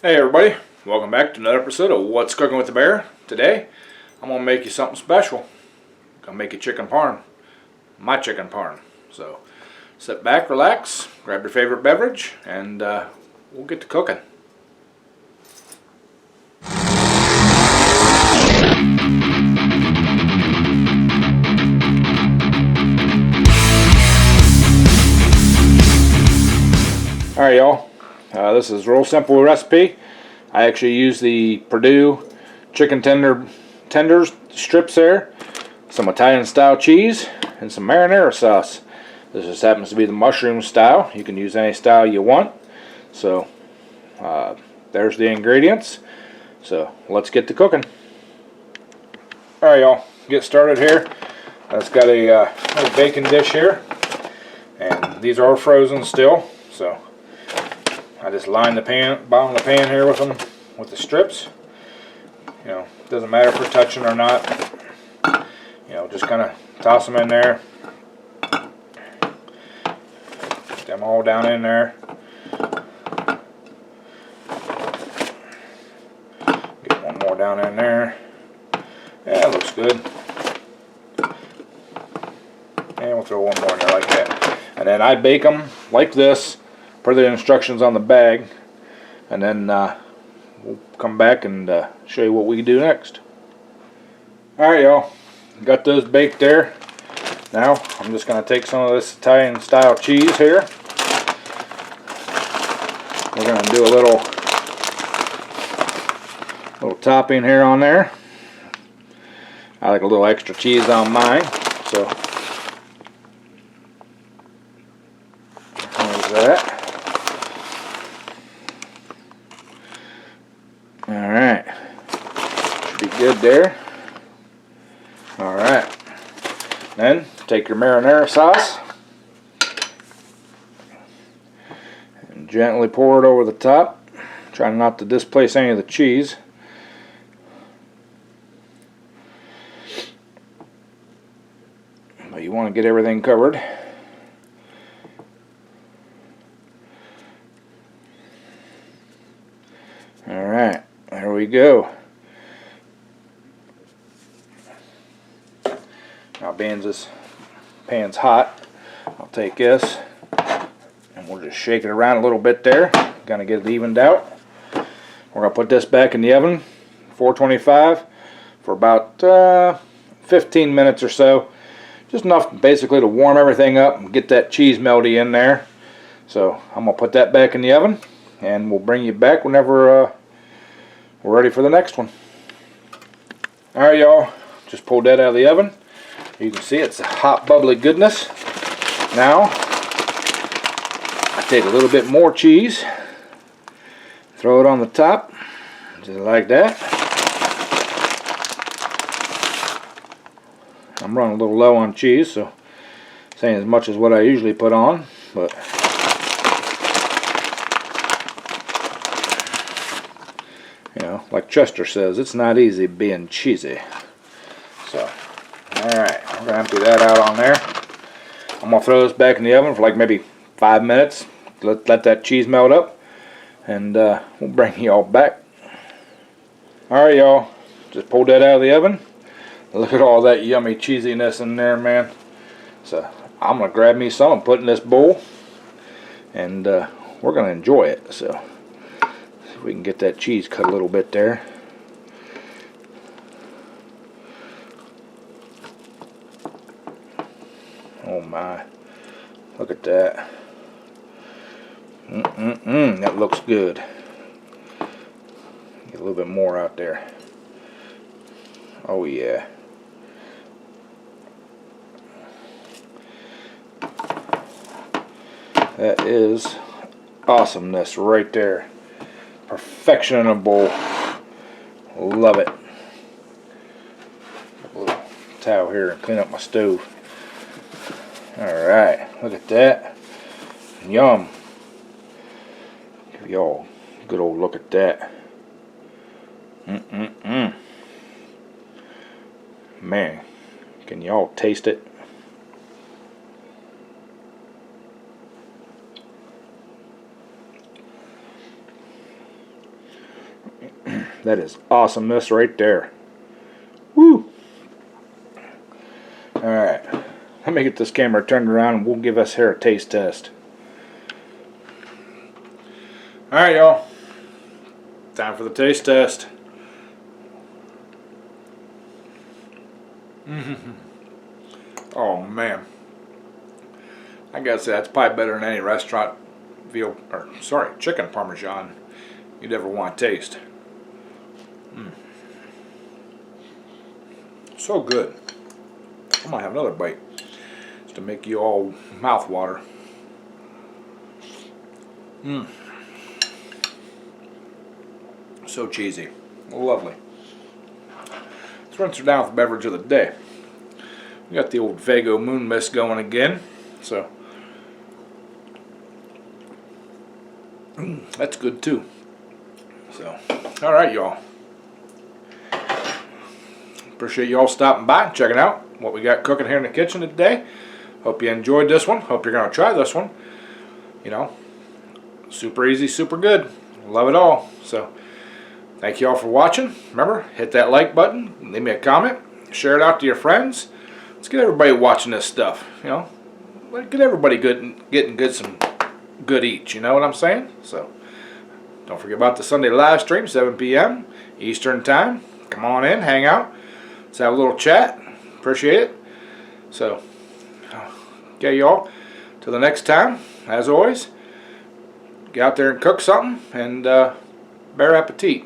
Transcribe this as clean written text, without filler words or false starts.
Hey everybody, welcome back to another episode of What's Cooking with the Bear. Today, I'm going to make you something special. I'm going to make you chicken parm. My chicken parm. So, sit back, relax, grab your favorite beverage, and we'll get to cooking. Alright y'all, this is a real simple recipe. I actually use the Purdue chicken tenders strips there, some Italian style cheese, and some marinara sauce. This just happens to be the mushroom style. You can use any style you want. So there's the ingredients. So let's get to cooking. Alright y'all, get started here. I've got a little baking dish here, and these are frozen still. So I just line the bottom of the pan here with them, with the strips. You know, doesn't matter if we're touching or not. You know, just kind of toss them in there. Get them all down in there. Get one more down in there. Yeah, that looks good. And we'll throw one more in there like that. And then I bake them like this, per the instructions on the bag, and then we'll come back and show you what we do next. Alright y'all, got those baked there. Now I'm just going to take some of this Italian style cheese here. We're going to do a little topping here on there. I like a little extra cheese on mine, so there's that. Alright, should be good there. Alright, then take your marinara sauce and gently pour it over the top. Try not to displace any of the cheese. But you want to get everything covered. Alright, there we go. Now being this pan's hot, I'll take this and we'll just shake it around a little bit there. Gonna get it evened out. We're gonna put this back in the oven, 425, for about 15 minutes or so. Just enough basically to warm everything up and get that cheese melty in there. So I'm gonna put that back in the oven, and we'll bring you back whenever we're ready for the next one. Alright y'all, just pulled that out of the oven. You can see it's a hot bubbly goodness. Now I take a little bit more cheese, throw it on the top, just like that. I'm running a little low on cheese, so this ain't as much as what I usually put on, but you know, like Chester says, it's not easy being cheesy. So, alright, I'm going to empty that out on there. I'm going to throw this back in the oven for like maybe 5 minutes. Let that cheese melt up, and we'll bring y'all back. Alright y'all, just pulled that out of the oven. Look at all that yummy cheesiness in there, man. So, I'm going to grab me some and put in this bowl, and we're going to enjoy it. So, if we can get that cheese cut a little bit there. Oh my, look at that. That looks good. Get a little bit more out there. Oh yeah. That is awesomeness right there. Perfection in a bowl. Love it. A little towel here and clean up my stove. Alright, look at that. Yum. Give y'all a good old look at that. Man, can y'all taste it? That is awesomeness right there. Woo! Alright, let me get this camera turned around and we'll give us here a taste test. Alright, y'all. Time for the taste test. Oh man. I gotta say that's probably better than any restaurant chicken Parmesan you'd ever want to taste. So good. I might have another bite just to make you all mouth water. So cheesy. Lovely. Let's rinse her down with the beverage of the day. We got the old Vago Moon Mist going again. So that's good too. So, alright y'all. Appreciate y'all stopping by and checking out what we got cooking here in the kitchen today. Hope you enjoyed this one. Hope you're going to try this one. You know, super easy, super good. Love it all. So, thank you all for watching. Remember, hit that like button, leave me a comment, share it out to your friends. Let's get everybody watching this stuff. You know, get everybody getting some good eats. You know what I'm saying? So, don't forget about the Sunday live stream, 7 p.m. Eastern Time. Come on in, hang out. Let's have a little chat. Appreciate it. So, okay, y'all. Till the next time, as always, get out there and cook something, and bon appetit.